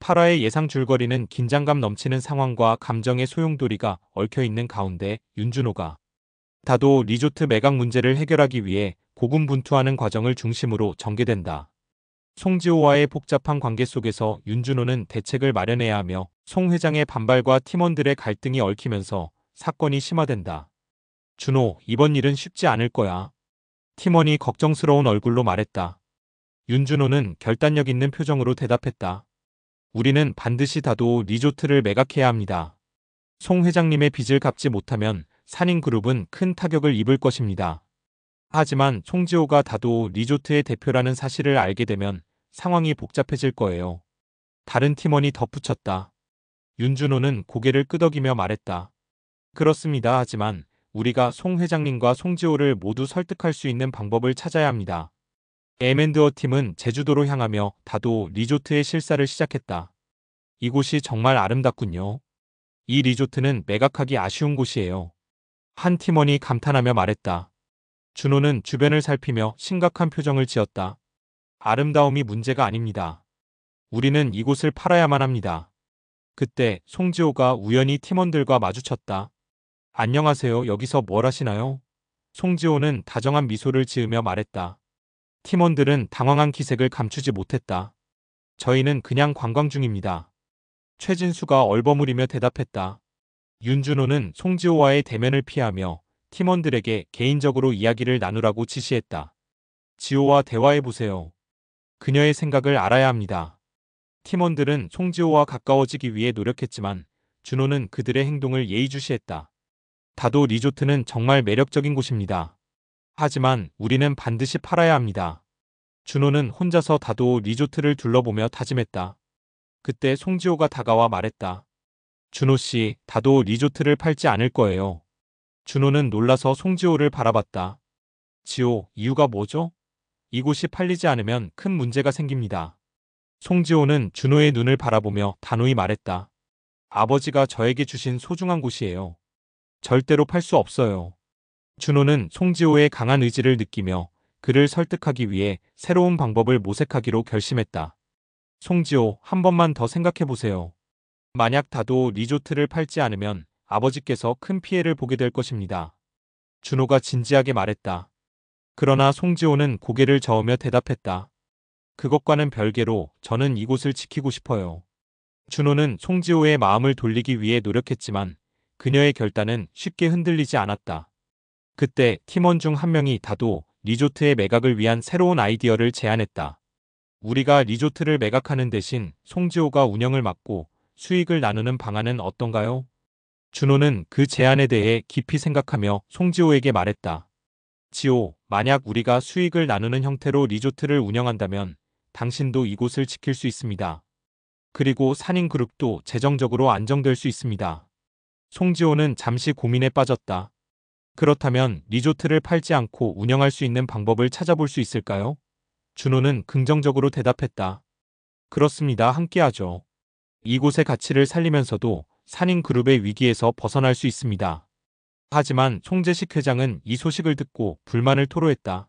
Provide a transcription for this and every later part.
8화의 예상 줄거리는 긴장감 넘치는 상황과 감정의 소용돌이가 얽혀있는 가운데 윤준호가 다도 리조트 매각 문제를 해결하기 위해 고군분투하는 과정을 중심으로 전개된다. 송지호와의 복잡한 관계 속에서 윤준호는 대책을 마련해야 하며 송 회장의 반발과 팀원들의 갈등이 얽히면서 사건이 심화된다. 준호, 이번 일은 쉽지 않을 거야. 팀원이 걱정스러운 얼굴로 말했다. 윤준호는 결단력 있는 표정으로 대답했다. 우리는 반드시 다도 리조트를 매각해야 합니다. 송 회장님의 빚을 갚지 못하면 산인그룹은 큰 타격을 입을 것입니다. 하지만 송지호가 다도 리조트의 대표라는 사실을 알게 되면 상황이 복잡해질 거예요. 다른 팀원이 덧붙였다. 윤준호는 고개를 끄덕이며 말했다. 그렇습니다. 하지만 우리가 송 회장님과 송지호를 모두 설득할 수 있는 방법을 찾아야 합니다. M&O 팀은 제주도로 향하며 다도 리조트의 실사를 시작했다. 이곳이 정말 아름답군요. 이 리조트는 매각하기 아쉬운 곳이에요. 한 팀원이 감탄하며 말했다. 준호는 주변을 살피며 심각한 표정을 지었다. 아름다움이 문제가 아닙니다. 우리는 이곳을 팔아야만 합니다. 그때 송지호가 우연히 팀원들과 마주쳤다. 안녕하세요. 여기서 뭘 하시나요? 송지호는 다정한 미소를 지으며 말했다. 팀원들은 당황한 기색을 감추지 못했다. 저희는 그냥 관광 중입니다. 최진수가 얼버무리며 대답했다. 윤준호는 송지호와의 대면을 피하며 팀원들에게 개인적으로 이야기를 나누라고 지시했다. 지호와 대화해보세요. 그녀의 생각을 알아야 합니다. 팀원들은 송지호와 가까워지기 위해 노력했지만 준호는 그들의 행동을 예의주시했다. 다도 리조트는 정말 매력적인 곳입니다. 하지만 우리는 반드시 팔아야 합니다. 준호는 혼자서 다도 리조트를 둘러보며 다짐했다. 그때 송지호가 다가와 말했다. 준호 씨, 다도 리조트를 팔지 않을 거예요. 준호는 놀라서 송지호를 바라봤다. 지호, 이유가 뭐죠? 이곳이 팔리지 않으면 큰 문제가 생깁니다. 송지호는 준호의 눈을 바라보며 단호히 말했다. 아버지가 저에게 주신 소중한 곳이에요. 절대로 팔 수 없어요. 준호는 송지호의 강한 의지를 느끼며 그를 설득하기 위해 새로운 방법을 모색하기로 결심했다. 송지호, 한 번만 더 생각해보세요. 만약 다도 리조트를 팔지 않으면 아버지께서 큰 피해를 보게 될 것입니다. 준호가 진지하게 말했다. 그러나 송지호는 고개를 저으며 대답했다. 그것과는 별개로 저는 이곳을 지키고 싶어요. 준호는 송지호의 마음을 돌리기 위해 노력했지만 그녀의 결단은 쉽게 흔들리지 않았다. 그때 팀원 중 한 명이 다도 리조트의 매각을 위한 새로운 아이디어를 제안했다. 우리가 리조트를 매각하는 대신 송지호가 운영을 맡고 수익을 나누는 방안은 어떤가요? 준호는 그 제안에 대해 깊이 생각하며 송지호에게 말했다. 지호, 만약 우리가 수익을 나누는 형태로 리조트를 운영한다면 당신도 이곳을 지킬 수 있습니다. 그리고 산인그룹도 재정적으로 안정될 수 있습니다. 송지호는 잠시 고민에 빠졌다. 그렇다면 리조트를 팔지 않고 운영할 수 있는 방법을 찾아볼 수 있을까요? 준호는 긍정적으로 대답했다. 그렇습니다. 함께하죠. 이곳의 가치를 살리면서도 산인그룹의 위기에서 벗어날 수 있습니다. 하지만 송재식 회장은 이 소식을 듣고 불만을 토로했다.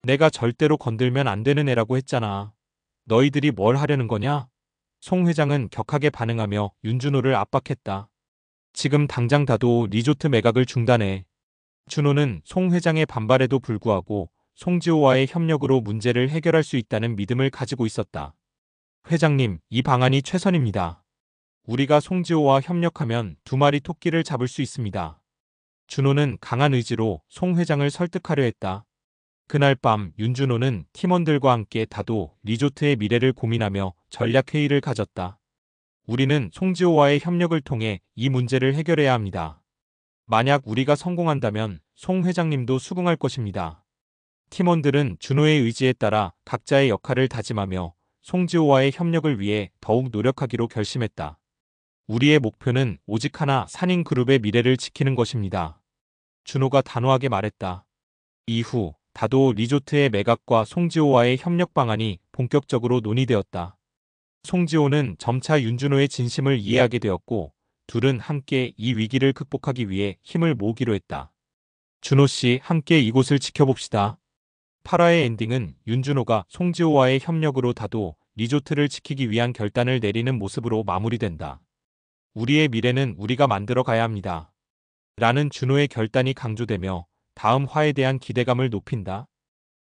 내가 절대로 건들면 안 되는 애라고 했잖아. 너희들이 뭘 하려는 거냐? 송 회장은 격하게 반응하며 윤준호를 압박했다. 지금 당장 다도 리조트 매각을 중단해. 준호는 송 회장의 반발에도 불구하고 송지호와의 협력으로 문제를 해결할 수 있다는 믿음을 가지고 있었다. 회장님, 이 방안이 최선입니다. 우리가 송지호와 협력하면 두 마리 토끼를 잡을 수 있습니다. 준호는 강한 의지로 송 회장을 설득하려 했다. 그날 밤 윤준호는 팀원들과 함께 다도 리조트의 미래를 고민하며 전략회의를 가졌다. 우리는 송지호와의 협력을 통해 이 문제를 해결해야 합니다. 만약 우리가 성공한다면 송 회장님도 수긍할 것입니다. 팀원들은 준호의 의지에 따라 각자의 역할을 다짐하며 송지호와의 협력을 위해 더욱 노력하기로 결심했다. 우리의 목표는 오직 하나, 산인그룹의 미래를 지키는 것입니다. 준호가 단호하게 말했다. 이후 다도 리조트의 매각과 송지호와의 협력 방안이 본격적으로 논의되었다. 송지호는 점차 윤준호의 진심을 이해하게 되었고 둘은 함께 이 위기를 극복하기 위해 힘을 모으기로 했다. 준호 씨, 함께 이곳을 지켜봅시다. 8화의 엔딩은 윤준호가 송지호와의 협력으로 다도 리조트를 지키기 위한 결단을 내리는 모습으로 마무리된다. 우리의 미래는 우리가 만들어 가야 합니다. 라는 준호의 결단이 강조되며 다음 화에 대한 기대감을 높인다.